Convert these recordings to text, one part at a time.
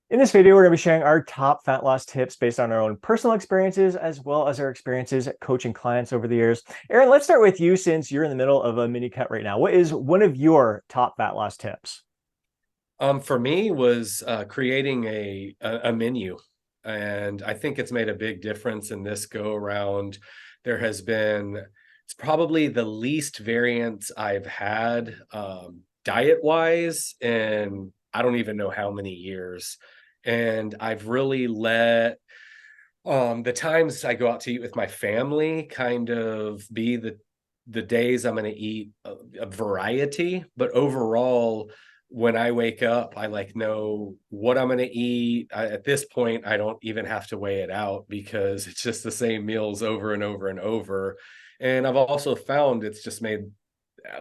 In this video, we're going to be sharing our top fat loss tips based on our own personal experiences, as well as our experiences coaching clients over the years. Aaron, let's start with you since you're in the middle of a mini cut right now. What is one of your top fat loss tips? For me was creating a menu, and I think it's made a big difference in this go around. There has been it's probably the least variance I've had diet wise, and I don't even know how many years. And I've really let the times I go out to eat with my family kind of be the days I'm going to eat a variety, but overall when I wake up, I like know what I'm going to eat. At this point, I don't even have to weigh it out because it's just the same meals over and over and over. And I've also found it's just made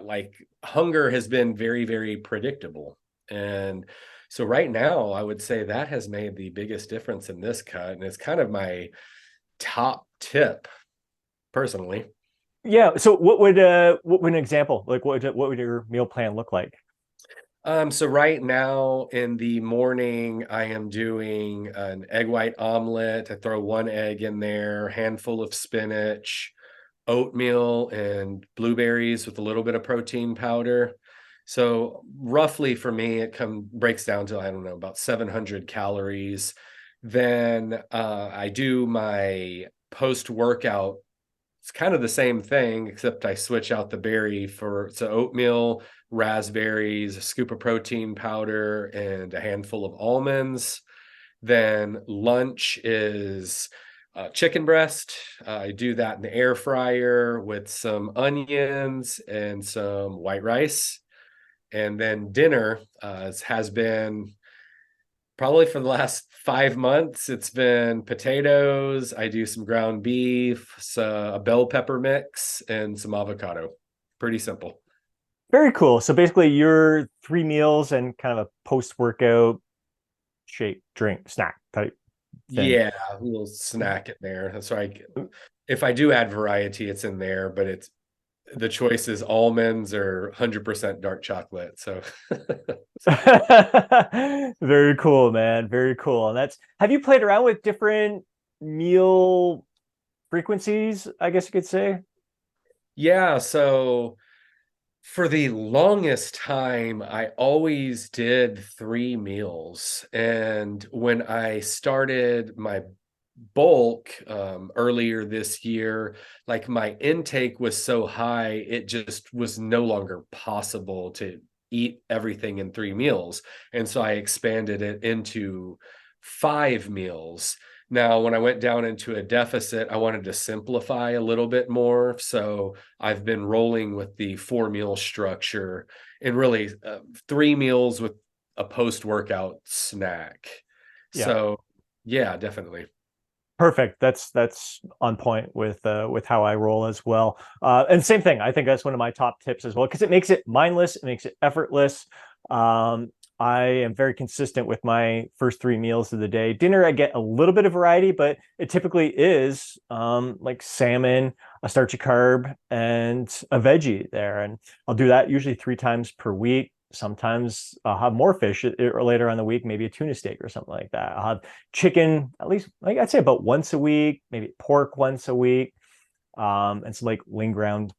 like hunger has been very, very predictable. And so right now, I would say that has made the biggest difference in this cut. And it's kind of my top tip personally. Yeah. So what would an example like? What would your meal plan look like? So right now in the morning, I am doing an egg white omelet. I throw one egg in there, handful of spinach, oatmeal, and blueberries with a little bit of protein powder. So roughly for me, it breaks down to, I don't know, about 700 calories. Then I do my post workout. It's kind of the same thing, except I switch out the berry for so oatmeal, raspberries, a scoop of protein powder, and a handful of almonds. Then lunch is chicken breast. I do that in the air fryer with some onions and some white rice. And then dinner has been probably for the last 5 months. It's been potatoes. I do some ground beef, a bell pepper mix, and some avocado. Pretty simple. Very cool. So basically, your three meals and kind of a post-workout shake, drink, snack type thing. Yeah, a little snack in there. So if I do add variety, it's in there, but it's the choice is almonds or 100% dark chocolate. So Very cool, man. Very cool. And that's, have you played around with different meal frequencies, I guess you could say? yeah, so for the longest time, I always did 3 meals. And when I started my bulk earlier this year, like my intake was so high, it just was no longer possible to eat everything in 3 meals. And so I expanded it into 5 meals. Now, when I went down into a deficit, I wanted to simplify a little bit more. So I've been rolling with the 4 meal structure and really 3 meals with a post workout snack. Yeah. So, yeah, definitely. Perfect. That's on point with how I roll as well. And same thing. I think that's one of my top tips as well because it makes it mindless, it makes it effortless. Um, I am very consistent with my first three meals of the day. Dinner, I get a little bit of variety, but it typically is like salmon, a starchy carb, and a veggie there. And I'll do that usually three times per week. Sometimes I'll have more fish or later on the week, maybe a tuna steak or something like that. I'll have chicken at least, like I'd say about once a week, maybe pork once a week, and some like lean ground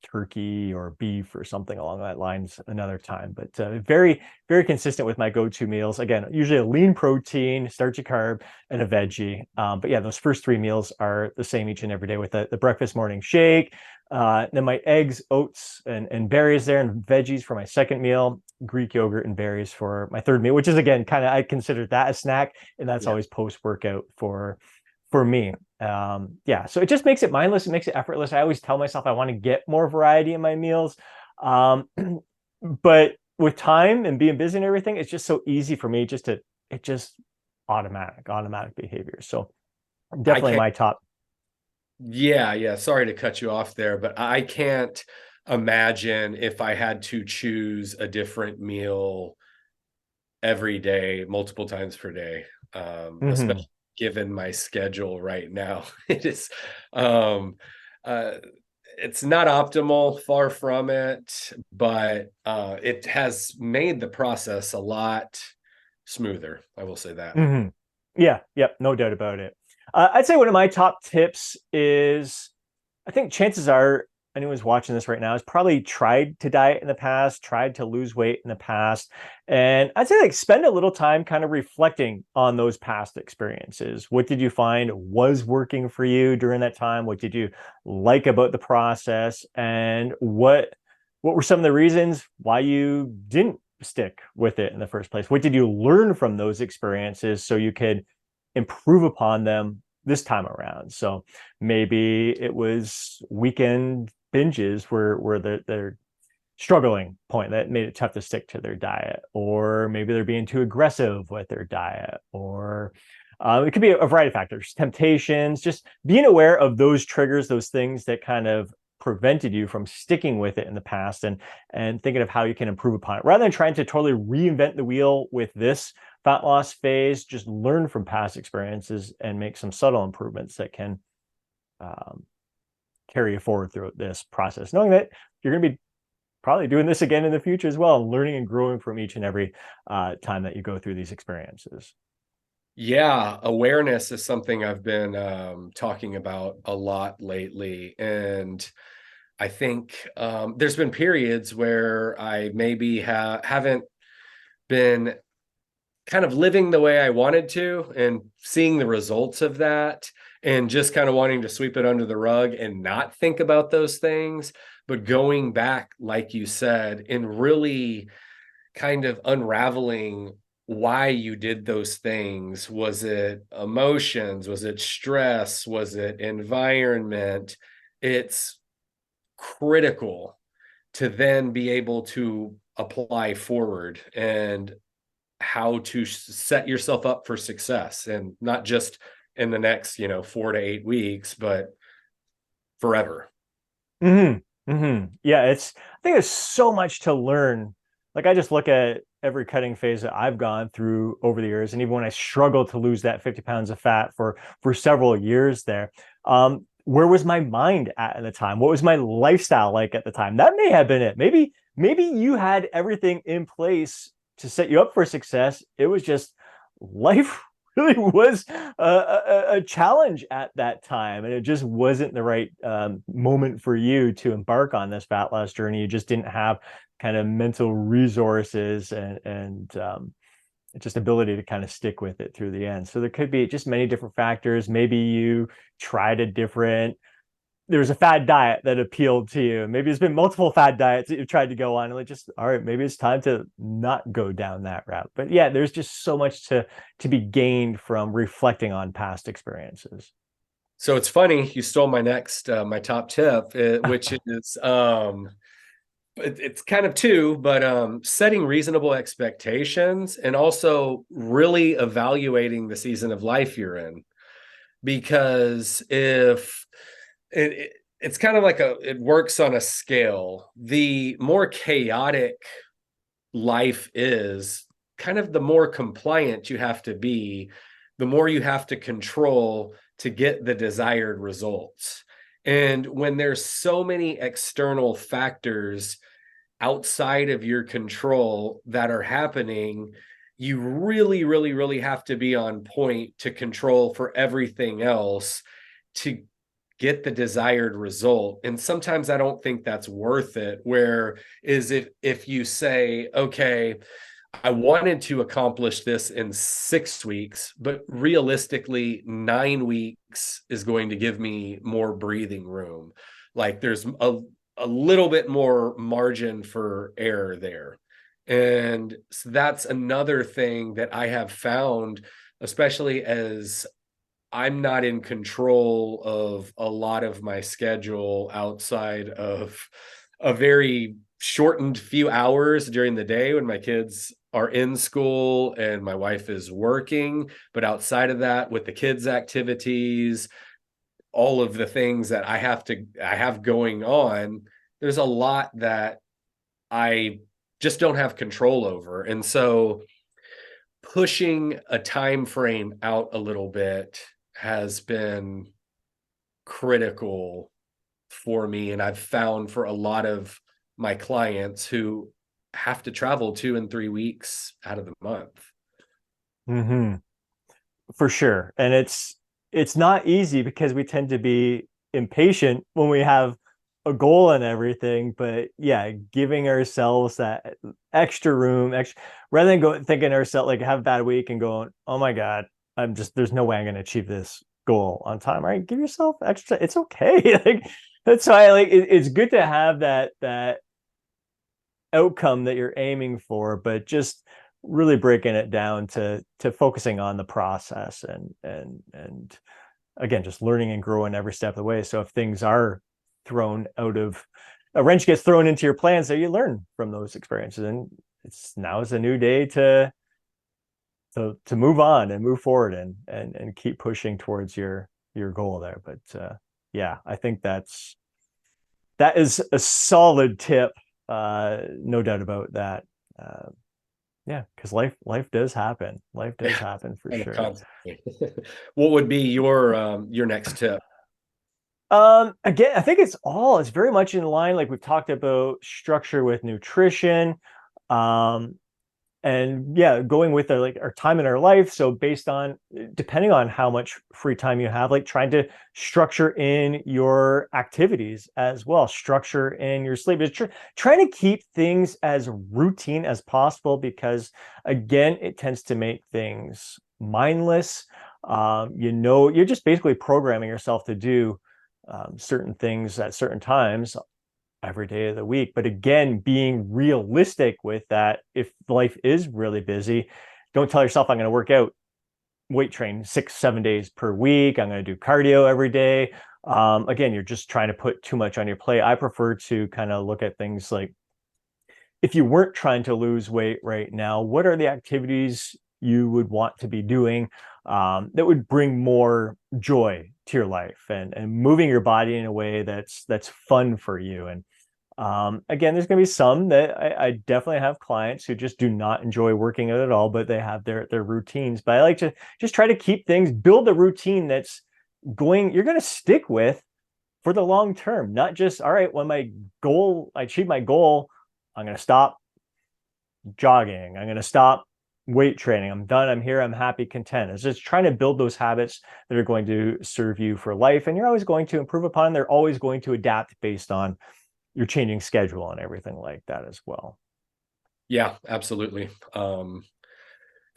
turkey or beef or something along that lines another time. But very, very consistent with my go-to meals. Again, usually a lean protein, starchy carb, and a veggie. But yeah, those first three meals are the same each and every day with the breakfast morning shake. Then my eggs, oats, and berries there, and veggies for my second meal. Greek yogurt and berries for my third meal, which is again kind of I consider that a snack, and that's Yeah. always post workout for me. Yeah, so it just makes it mindless, it makes it effortless. I always tell myself I want to get more variety in my meals, um, but with time and being busy and everything, it's just so easy for me just to it just automatic behavior. So I definitely can't, my top. yeah, yeah. Sorry to cut you off there, but I can't imagine if I had to choose a different meal every day, multiple times per day, Mhm. especially given my schedule right now. It is, um, uh, it's not optimal, far from it, but it has made the process a lot smoother. I will say that. Mm-hmm. Yeah, yep, no doubt about it. I'd say one of my top tips is, I think chances are anyone who's watching this right now has probably tried to diet in the past, tried to lose weight in the past. And I'd say like spend a little time kind of reflecting on those past experiences. What did you find was working for you during that time? What did you like about the process? And what were some of the reasons why you didn't stick with it in the first place? What did you learn from those experiences so you could improve upon them this time around? So maybe it was weekend binges where they're struggling point that made it tough to stick to their diet, or maybe they're being too aggressive with their diet, or it could be a variety of factors, temptations, just being aware of those triggers, those things that kind of prevented you from sticking with it in the past, and thinking of how you can improve upon it rather than trying to totally reinvent the wheel with this fat loss phase. Just learn from past experiences and make some subtle improvements that can um, carry you forward through this process, knowing that you're going to be probably doing this again in the future as well, and learning and growing from each and every time that you go through these experiences. Yeah, awareness is something I've been talking about a lot lately. And I think there's been periods where I maybe haven't been kind of living the way I wanted to and seeing the results of that, and just kind of wanting to sweep it under the rug and not think about those things. But going back, like you said, and really kind of unraveling why you did those things. Was it emotions? Was it stress? Was it environment? It's critical to then be able to apply forward and how to set yourself up for success, and not just in the next 4 to 8 weeks, but forever. Yeah, I think there's so much to learn. Like I just look at every cutting phase that I've gone through over the years, and even when I struggled to lose that 50 pounds of fat for several years there, where was my mind at the time? What was my lifestyle like at the time? That may have been it. Maybe you had everything in place to set you up for success. It was just life really was a challenge at that time, and it just wasn't the right moment for you to embark on this fat loss journey. You just didn't have kind of mental resources and just ability to kind of stick with it through the end. So there could be just many different factors. Maybe you tried a different there was a fad diet that appealed to you. Maybe there's been multiple fad diets that you've tried to go on, and like, just all right, maybe it's time to not go down that route. But yeah, there's just so much to be gained from reflecting on past experiences. So it's funny, you stole my next my top tip, which is it's kind of two, but setting reasonable expectations, and also really evaluating the season of life you're in. Because if it's kind of like it works on a scale. The more chaotic life is, kind of the more compliant you have to be, the more you have to control to get the desired results. And when there's so many external factors outside of your control that are happening, you really, really, really have to be on point to control for everything else to get the desired result. And sometimes I don't think that's worth it. Where is if you say, okay, I wanted to accomplish this in 6 weeks, but realistically, 9 weeks is going to give me more breathing room. Like there's a little bit more margin for error there. And so that's another thing that I have found, especially as I'm not in control of a lot of my schedule outside of a very shortened few hours during the day when my kids are in school and my wife is working. But outside of that, with the kids' activities, all of the things that I have going on, there's a lot that I just don't have control over. And so pushing a time frame out a little bit has been critical for me. And I've found for a lot of my clients who have to travel 2 and 3 weeks out of the month. Hmm. For sure. And it's not easy because we tend to be impatient when we have a goal and everything. But yeah, giving ourselves that extra room, extra rather than go thinking ourselves like have a bad week and going, oh my God, there's no way I'm gonna achieve this goal on time. Right. Give yourself extra, it's okay. Like that's why it's good to have that outcome that you're aiming for, but just really breaking it down to focusing on the process and again just learning and growing every step of the way. So if things are thrown out of a wrench gets thrown into your plans, so you learn from those experiences and it's now is a new day to move on and move forward and keep pushing towards your goal there. But yeah, I think that is a solid tip. No doubt about that. Uh, yeah, because life does happen. Life does Yeah, happen for kind of sure. constantly. What would be your next tip? Again, I think it's very much in line, like we've talked about structure with nutrition. Um, and yeah, going with our time in our life. So based on depending on how much free time you have, like trying to structure in your activities as well, structure in your sleep. Trying to keep things as routine as possible because again, it tends to make things mindless. You're just basically programming yourself to do certain things at certain times every day of the week. But again, being realistic with that, if life is really busy, don't tell yourself I'm going to work out, weight train 6, 7 days per week. I'm going to do cardio every day. Again, you're just trying to put too much on your plate. I prefer to kind of look at things like if you weren't trying to lose weight right now, what are the activities you would want to be doing that would bring more joy to your life and moving your body in a way that's fun for you. And again, there's going to be some that I definitely have clients who just do not enjoy working out at all, but they have their routines. But I like to just try to keep things, build a routine that's you're going to stick with for the long term, not just, all right, when I achieve my goal, I'm going to stop jogging. I'm going to stop weight training. I'm done. I'm here. I'm happy, content. It's just trying to build those habits that are going to serve you for life. And you're always going to improve upon them. They're always going to adapt based on your changing schedule and everything like that as well. Yeah, absolutely. The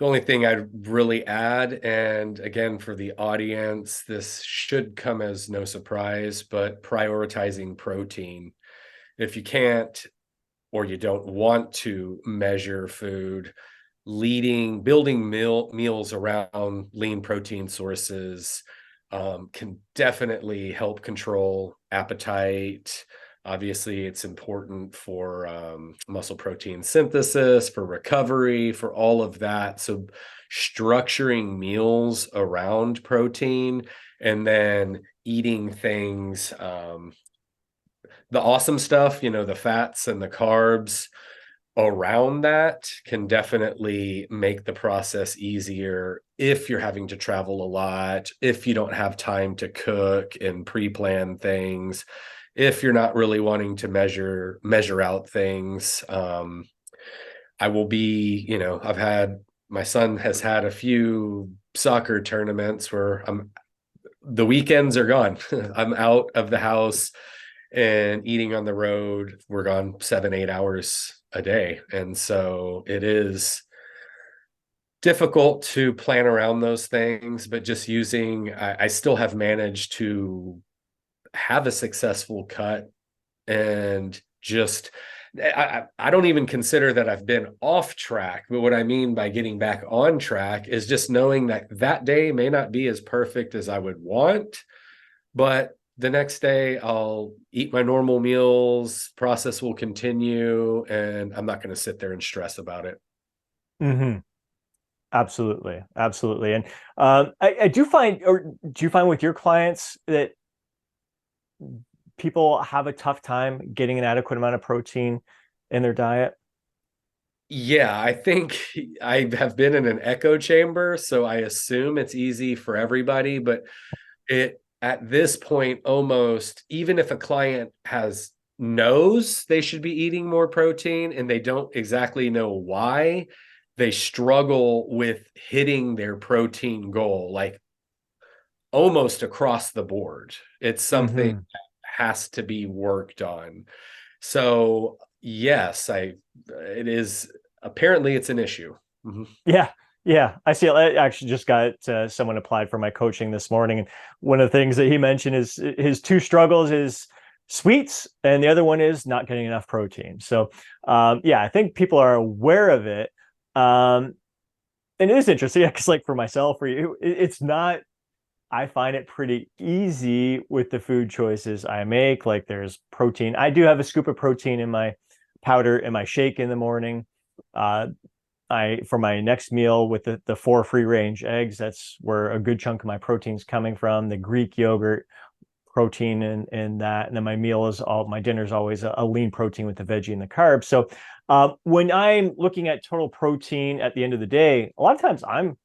only thing I'd really add, and again, for the audience, this should come as no surprise, but prioritizing protein. If you can't or you don't want to measure food, building meals around lean protein sources can definitely help control appetite. Obviously, it's important for muscle protein synthesis, for recovery, for all of that. So, structuring meals around protein and then eating things, the awesome stuff, the fats and the carbs around that can definitely make the process easier if you're having to travel a lot, if you don't have time to cook and pre-plan things, if you're not really wanting to measure out things. I will be, I've had my son has had a few soccer tournaments where the weekends are gone. I'm out of the house and eating on the road. We're gone 7, 8 hours a day. And so it is difficult to plan around those things, but just I still have managed to have a successful cut and just I don't even consider that I've been off track, but what I mean by getting back on track is just knowing that that day may not be as perfect as I would want, but the next day I'll eat my normal meals, process will continue, and I'm not going to sit there and stress about it. Mm-hmm. Absolutely, absolutely. And I do find, or do you find with your clients that people have a tough time getting an adequate amount of protein in their diet? Yeah, I think I have been in an echo chamber, so I assume it's easy for everybody, but it at this point almost even if a client has knows they should be eating more protein and they don't exactly know why, they struggle with hitting their protein goal, like almost across the board. It's something Hmm. that has to be worked on. So yes, it is, apparently it's an issue. Mhm. Yeah, yeah. I see. I actually just got someone applied for my coaching this morning, and one of the things that he mentioned is his two struggles is sweets, and the other one is not getting enough protein. So, yeah, I think people are aware of it. Um, and it is interesting because, like for myself, for you, it's not. I find it pretty easy with the food choices I make. Like there's protein. I do have a scoop of protein in my powder in my shake in the morning. Uh, I for my next meal with the four free range eggs, that's where a good chunk of my protein's coming from. The Greek yogurt protein in that, and then my meal is all my dinner is always a lean protein with the veggie and the carbs. So when I'm looking at total protein at the end of the day, a lot of times I'm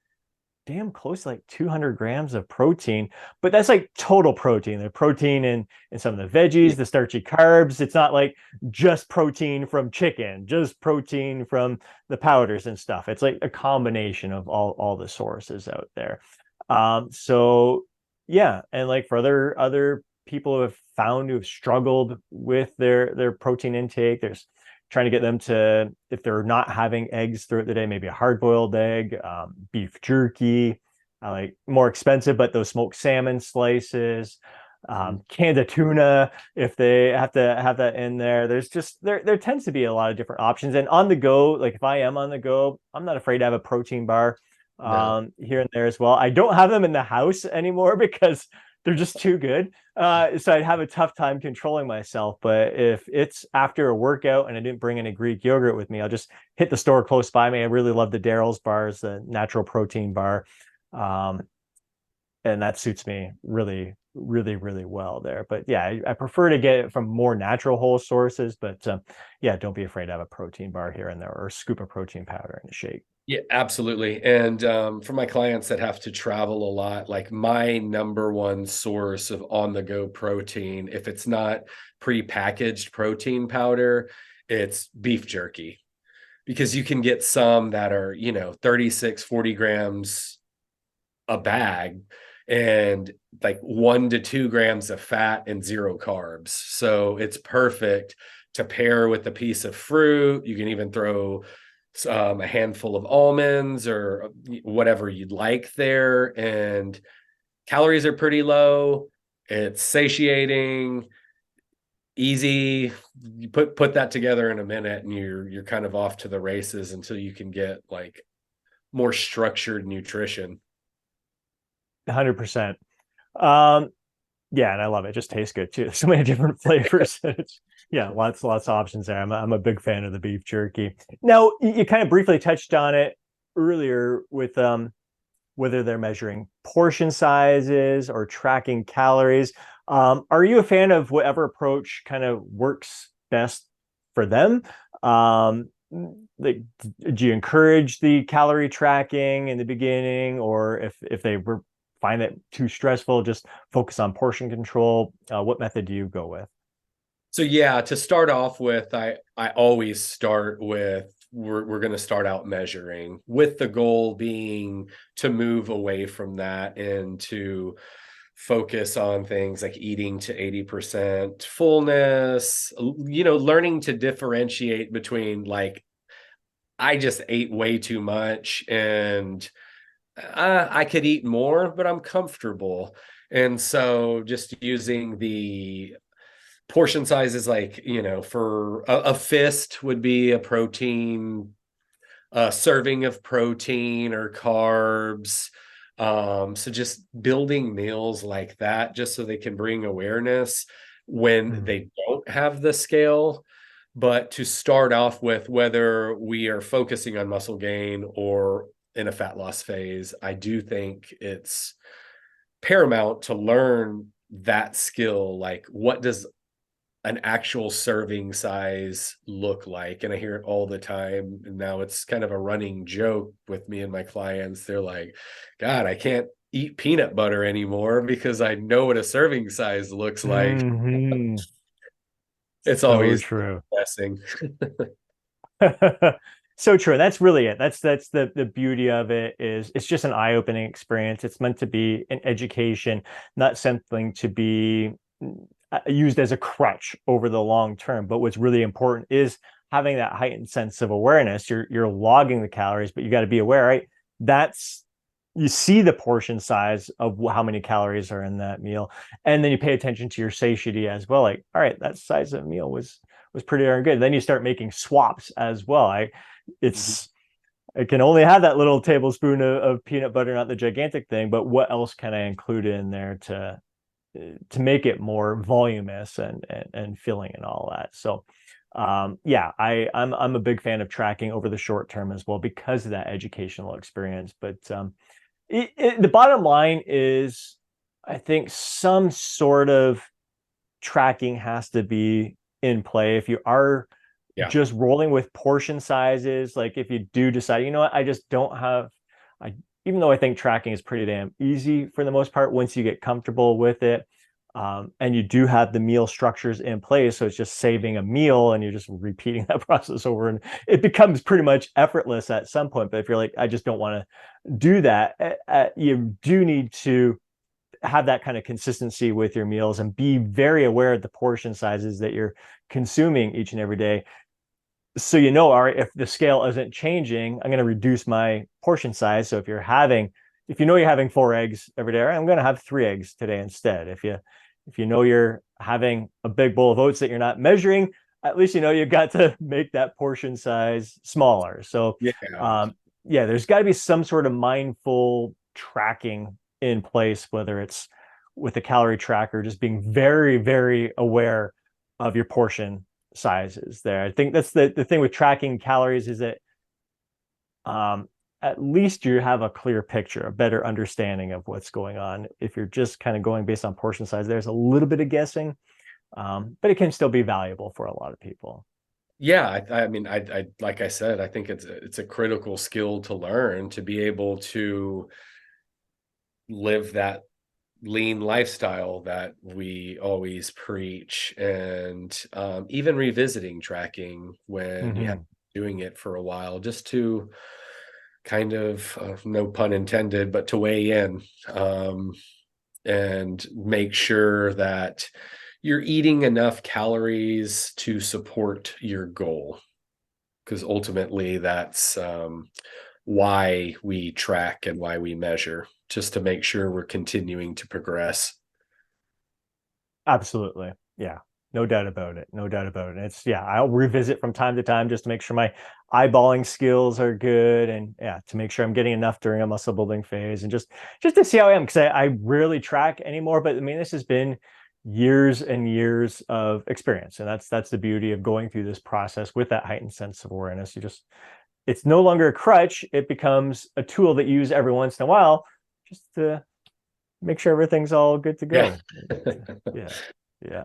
damn close to like 200 grams of protein, but that's like total protein. The protein in some of the veggies, the starchy carbs. It's not like just protein from chicken, just protein from the powders and stuff. It's like a combination of all the sources out there. So yeah, and like for other people who have found who have struggled with their protein intake, there's trying to get them to, if they're not having eggs throughout the day, maybe a hard-boiled egg, beef jerky, like more expensive, but those smoked salmon slices, Mhm. canned tuna, if they have to have that in there. There's just there tends to be a lot of different options. And on the go, like if I am on the go, I'm not afraid to have a protein bar No. here and there as well. I don't have them in the house anymore because they're just too good. So I'd have a tough time controlling myself. But if it's after a workout and I didn't bring any Greek yogurt with me, I'll just hit the store close by me. I really love the Daryl's bars, the natural protein bar. Um, and that suits me really well there. But yeah, I prefer to get it from more natural whole sources. But yeah, don't be afraid to have a protein bar here and there or a scoop of protein powder in a shake. Yeah, absolutely. And for my clients that have to travel a lot, like my number one source of on the go protein, if it's not pre-packaged protein powder, it's beef jerky, because you can get some that are, 36, 40 grams a bag, and like 1 to 2 grams of fat and zero carbs. So it's perfect to pair with a piece of fruit. You can even throw a handful of almonds or whatever you'd like there. And calories are pretty low. It's satiating, easy. You put that together in a minute and you're kind of off to the races until you can get like more structured nutrition. 100%. Yeah, and I love it. It just tastes good too. So many different flavors. It's, yeah, lots of options there. I'm a big fan of the beef jerky. Now, you kind of briefly touched on it earlier with whether they're measuring portion sizes or tracking calories. Are you a fan of whatever approach kind of works best for them? Like, do you encourage the calorie tracking in the beginning, or if they were find it too stressful, just focus on portion control? What method do you go with? So yeah, to start off with, I always start with we're going to start out measuring, with the goal being to move away from that and to focus on things like eating to 80% fullness, learning to differentiate between like I just ate way too much and I could eat more, but I'm comfortable. And so just using the portion sizes, like, for a fist would be a protein, a serving of protein or carbs. So just building meals like that, just so they can bring awareness when Mm. they don't have the scale. But to start off with, whether we are focusing on muscle gain or in a fat loss phase, I do think it's paramount to learn that skill. Like, what does an actual serving size look like? And I hear it all the time. And now it's kind of a running joke with me and my clients. They're like, God, I can't eat peanut butter anymore because I know what a serving size looks like. Hmm. It's So always true. blessing. So true. And that's really it. That's the beauty of it is it's just an eye-opening experience. It's meant to be an education, not something to be used as a crutch over the long term. But what's really important is having that heightened sense of awareness. You're logging the calories, but you got to be aware, right? That's you see the portion size of how many calories are in that meal, and then you pay attention to your satiety as well. Like, all right, that size of meal was pretty darn good. Then you start making swaps as well. Mhm. It's I can only have that little tablespoon of peanut butter, not the gigantic thing. But what else can I include in there to make it more voluminous and filling and all that? So, yeah, I'm a big fan of tracking over the short term as well because of that educational experience. But the bottom line is, I think some sort of tracking has to be in play if you are Yeah. just rolling with portion sizes. Like if you do decide, you know what, I just don't have, I even though I think tracking is pretty damn easy for the most part once you get comfortable with it, and you do have the meal structures in place, so it's just saving a meal and you're just repeating that process over, and it becomes pretty much effortless at some point. But if you're like, I just don't want to do that, you do need to have that kind of consistency with your meals and be very aware of the portion sizes that you're consuming each and every day. So, you know, all right, if the scale isn't changing, I'm going to reduce my portion size. So if you know you're having 4 eggs every day, all right, I'm going to have 3 eggs today instead. If you know you're having a big bowl of oats that you're not measuring, at least you know you've got to make that portion size smaller. So, Yeah. um, yeah, there's got to be some sort of mindful tracking in place, whether it's with a calorie tracker, just being very, very aware of your portion sizes there. I think that's the thing with tracking calories is that at least you have a clear picture, a better understanding of what's going on. If you're just kind of going based on portion size, there's a little bit of guessing, but it can still be valuable for a lot of people. Yeah, I mean, like I said, I think it's a critical skill to learn to be able to live that lean lifestyle that we always preach, and even revisiting tracking when you have Mm-hmm. doing it for a while, just to kind of no pun intended, but to weigh in, um, and make sure that you're eating enough calories to support your goal, because ultimately that's why we track and why we measure, just to make sure we're continuing to progress. Absolutely. Yeah. No doubt about it. No doubt about it. It's yeah, I'll revisit from time to time just to make sure my eyeballing skills are good, and yeah, to make sure I'm getting enough during a muscle building phase, and just to see how I am, because I rarely track anymore. But I mean, this has been years and years of experience. And that's the beauty of going through this process with that heightened sense of awareness. It's no longer a crutch, it becomes a tool that you use every once in a while just to make sure everything's all good to Yeah. go. Yeah. Yeah.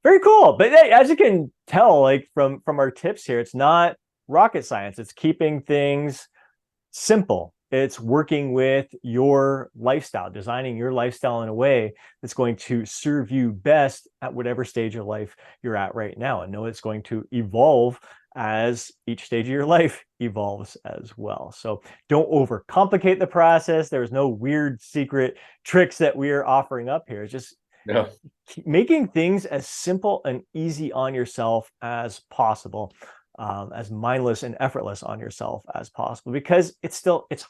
Very cool. But hey, as you can tell, like from our tips here, it's not rocket science. It's keeping things simple. It's working with your lifestyle, designing your lifestyle in a way that's going to serve you best at whatever stage of life you're at right now. And know it's going to evolve as each stage of your life evolves as well. So don't overcomplicate the process. There's no weird secret tricks that we are offering up here. It's just No. making things as simple and easy on yourself as possible, as mindless and effortless on yourself as possible, because it's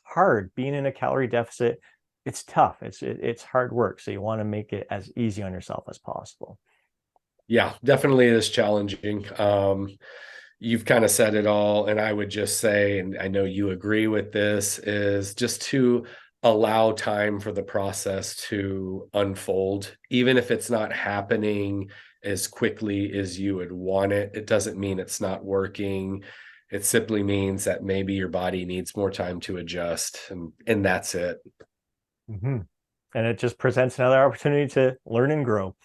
hard being in a calorie deficit. It's tough. It's hard work. So you want to make it as easy on yourself as possible. Yeah, definitely is challenging. You've kind of said it all, and I would just say, and I know you agree with this, is just to allow time for the process to unfold. Even if it's not happening as quickly as you would want it, it doesn't mean it's not working. It simply means that maybe your body needs more time to adjust, and that's it. Mm-hmm. And it just presents another opportunity to learn and grow.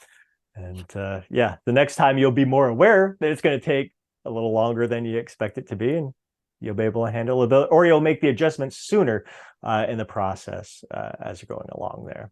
And yeah, the next time you'll be more aware that it's going to take a little longer than you expect it to be, and you'll be able to handle it, or you'll make the adjustments sooner in the process as you're going along there.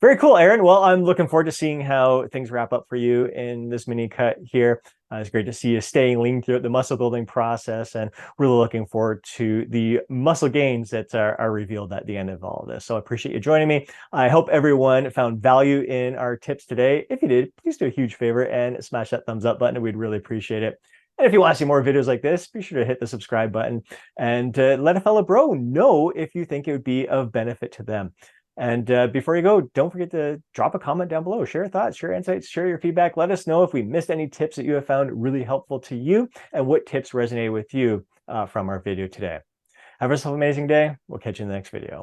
Very cool, Aaron. Well, I'm looking forward to seeing how things wrap up for you in this mini cut here. It's great to see you staying lean throughout the muscle building process, and really looking forward to the muscle gains that are revealed at the end of all of this. So I appreciate you joining me. I hope everyone found value in our tips today. If you did, please do a huge favor and smash that thumbs up button. We'd really appreciate it. And if you want to see more videos like this, be sure to hit the subscribe button and let a fellow bro know if you think it would be of benefit to them. And before you go, don't forget to drop a comment down below. Share your thoughts, share insights, share your feedback. Let us know if we missed any tips that you have found really helpful to you and what tips resonate with you from our video today. Have yourself an amazing day. We'll catch you in the next video.